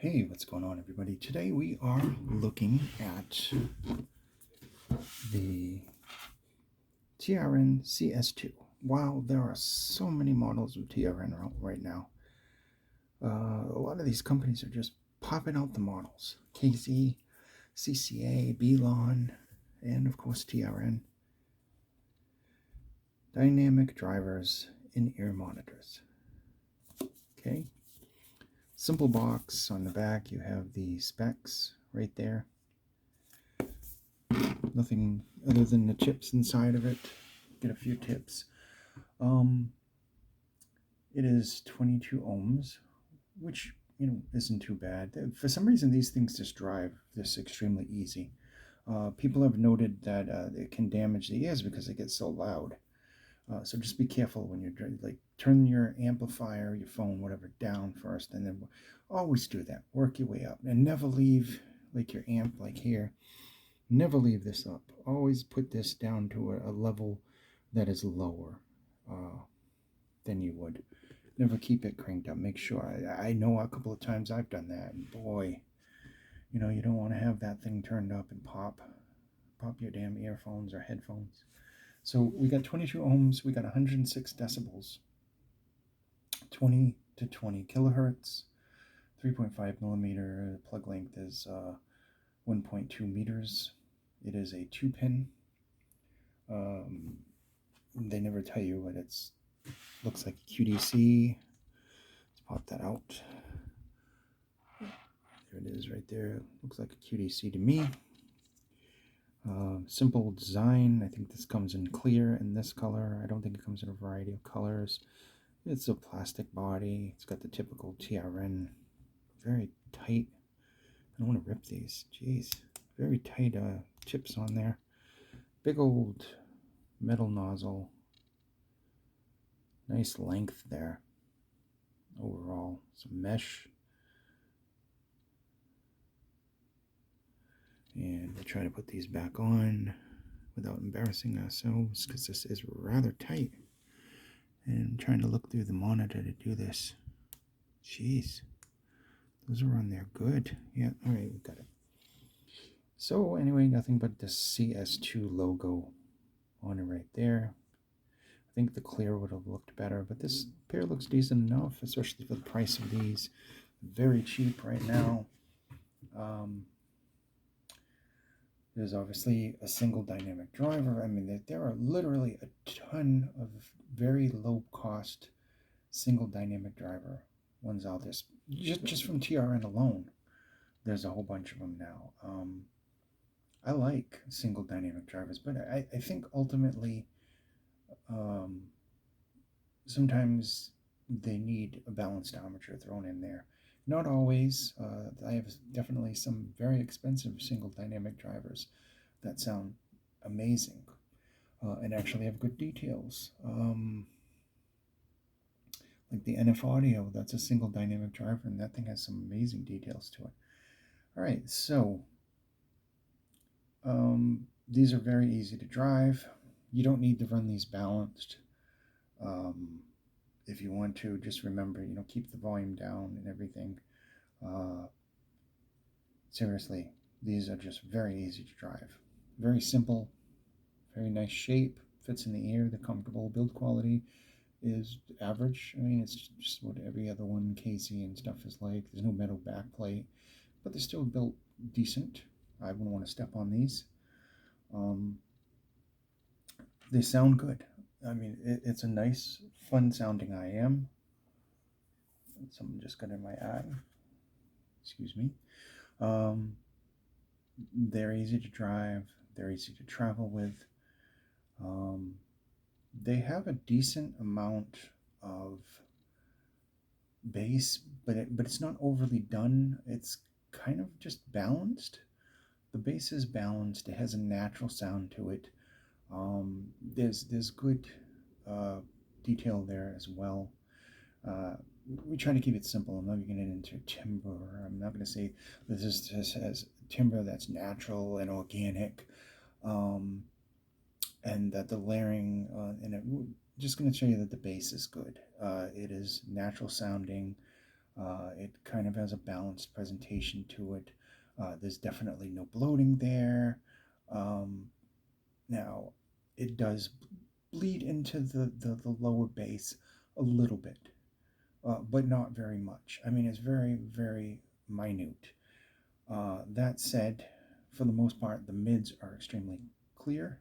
Hey, what's going on, everybody? Today we are looking at the Trn Cs2. Wow, there are so many models of Trn out right now. A lot of these companies are just popping out the models. KZ, CCA, Belon, and of course Trn. Dynamic drivers, in-ear monitors. Okay. Simple box. On the back you have the specs right there. Nothing other than the chips inside of it. Get a few tips. It is 22 ohms, which isn't too bad. For some reason, these things just drive this extremely easy. People have noted that it can damage the ears because they get so loud. So just be careful when you're like turn your amplifier, your phone, whatever, down first, and then always do that. Work your way up, and never leave like your amp like here. Never leave this up. Always put this down to a level that is lower than you would. Never keep it cranked up. Make sure. I know a couple of times I've done that, and boy, you don't want to have that thing turned up and pop your damn earphones or headphones. So we got 22 ohms. We got 106 decibels. 20 to 20 kilohertz. 3.5 millimeter. Plug length is 1.2 meters. It is a 2-pin. They never tell you, but it's looks like a QDC. Let's pop that out. There it is right there. Looks like a QDC to me. Simple design. I think this comes in clear in this color. I don't think it comes in a variety of colors. It's a plastic body. It's got the typical TRN. Very tight. I don't want to rip these. Jeez. Very tight chips on there. Big old metal nozzle. Nice length there. Overall, some mesh. And we'll try to put these back on without embarrassing ourselves because this is rather tight. And I'm trying to look through the monitor to do this. Jeez. Those are on there good. Yeah, all right, we got it. So anyway, nothing but the CS2 logo on it right there. I think the clear would have looked better, but this pair looks decent enough, especially for the price of these. Very cheap right now. There's obviously a single dynamic driver. I mean, there are literally a ton of very low-cost single dynamic driver ones out there. Just from TRN alone, there's a whole bunch of them now. I like single dynamic drivers, but I think ultimately sometimes they need a balanced armature thrown in there. Not always. I have definitely some very expensive single dynamic drivers that sound amazing and actually have good details. Like the NF Audio, that's a single dynamic driver, and that thing has some amazing details to it. All right, so these are very easy to drive. You don't need to run these balanced. If you want to, just remember, keep the volume down and everything. Seriously, these are just very easy to drive. Very simple, very nice shape, fits in the ear, they're comfortable. Build quality is average. I mean, it's just what every other one, KC and stuff, is like. There's no metal backplate, but they're still built decent. I wouldn't want to step on these. They sound good. I mean, it's a nice, fun-sounding IM. Someone just got in my eye. Excuse me. They're easy to drive. They're easy to travel with. They have a decent amount of bass, but it's not overly done. It's kind of just balanced. The bass is balanced. It has a natural sound to it. There's good detail there as well. We try to keep it simple. I'm not going to get into timbre. I'm not going to say this has timbre that's natural and organic, and that the layering and it just going to show you that the bass is good. It is natural sounding. It kind of has a balanced presentation to it. There's definitely no bloating there. Um, Now, it does bleed into the lower bass a little bit, but not very much. I mean, it's very, very minute. That said, for the most part, the mids are extremely clear.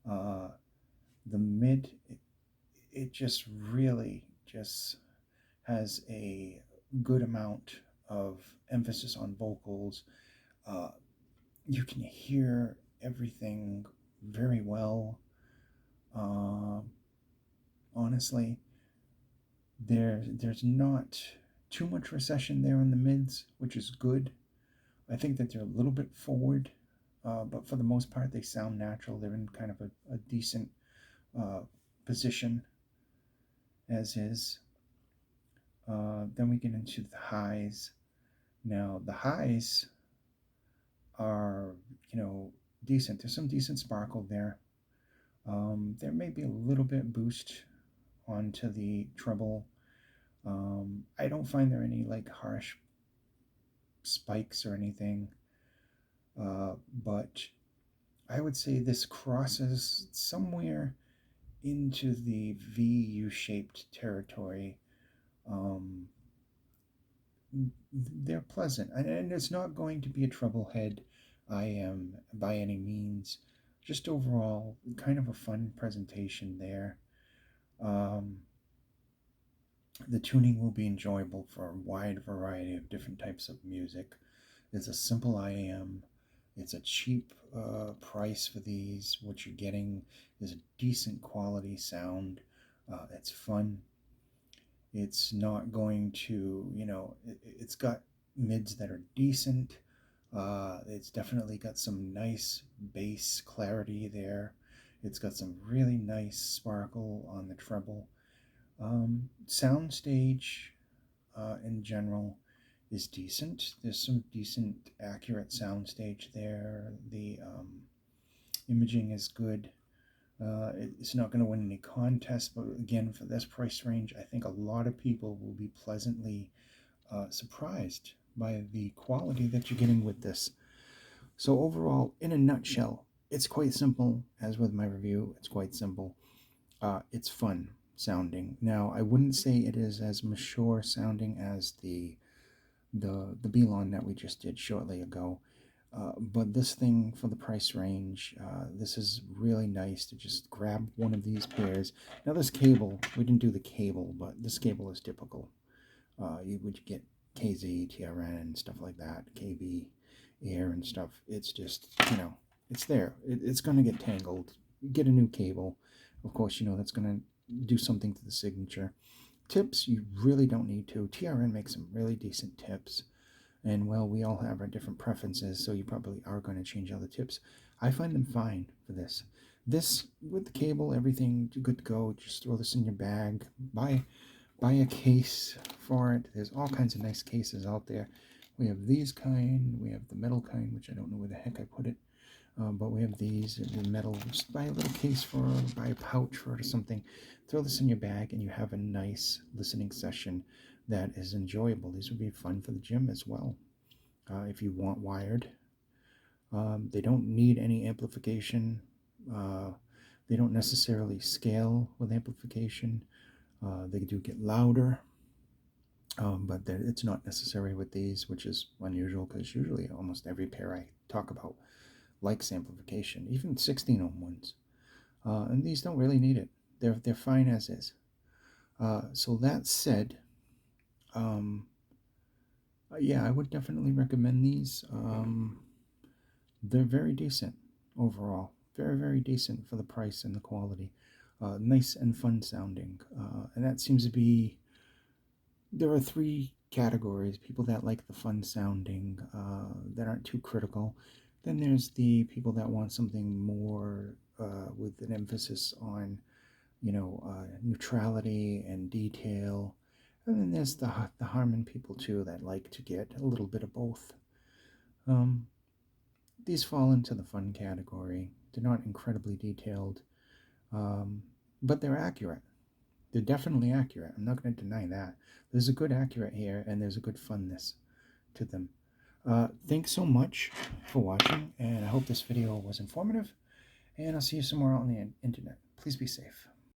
Uh, the mid, it just really just has a good amount of emphasis on vocals. Uh, you can hear everything very well. Uh, Honestly, there's not too much recession there in the mids, which is good. I think that they're a little bit forward, but for the most part, they sound natural. They're in kind of a decent uh, position as is. Then we get into the highs. Now, the highs are, decent. There's some decent sparkle there. There may be a little bit boost onto the treble. I don't find there any like harsh spikes or anything, but I would say this crosses somewhere into the VU shaped territory. Um, they're pleasant, and it's not going to be a treble head. I am by any means. Just overall, kind of a fun presentation there. Um, the tuning will be enjoyable for a wide variety of different types of music. It's a simple IAM. It's a cheap price for these. What you're getting is a decent quality sound. It's fun. It's not going to, it's got mids that are decent. It's definitely got some nice bass clarity there. It's got some really nice sparkle on the treble. Soundstage in general is decent. There's some decent, accurate soundstage there. The imaging is good. It's not going to win any contests, but again, for this price range, I think a lot of people will be pleasantly surprised by the quality that you're getting with this. So, overall, in a nutshell, it's quite simple, as with my review, it's quite simple. It's fun sounding. Now, I wouldn't say it is as mature sounding as the Belon that we just did shortly ago. But this thing for the price range, this is really nice to just grab one of these pairs. Now this cable, we didn't do the cable, but this cable is typical. You would get KZ, TRN, and stuff like that, KB, Air, and stuff. It's just, it's there. It's going to get tangled. Get a new cable. Of course, that's going to do something to the signature. Tips, you really don't need to. TRN makes some really decent tips. And well, we all have our different preferences, so you probably are going to change out the tips. I find them fine for this. This, with the cable, everything good to go. Just throw this in your bag. Buy a case for it. There's all kinds of nice cases out there. We have these kind. We have the metal kind, which I don't know where the heck I put it. But we have these in metal. Just buy a little case for it, buy a pouch for it or something. Throw this in your bag and you have a nice listening session that is enjoyable. These would be fun for the gym as well. If you want wired, they don't need any amplification. They don't necessarily scale with amplification. They do get louder, but it's not necessary with these, which is unusual because usually almost every pair I talk about likes amplification, even 16 ohm ones. And these don't really need it. They're fine as is. So that said, yeah, I would definitely recommend these. They're very decent overall. Very, very decent for the price and the quality. Nice and fun sounding. And that seems to be. There are three categories: people that like the fun sounding, that aren't too critical. Then there's the people that want something more with an emphasis on, neutrality and detail. And then there's the Harman people too that like to get a little bit of both. Um, these fall into the fun category. They're not incredibly detailed, but they're accurate. they're definitely accurate. I'm not going to deny that. There's a good accurate here, and there's a good funness to them. Thanks so much for watching, and I hope this video was informative, and I'll see you somewhere on the internet. Please be safe.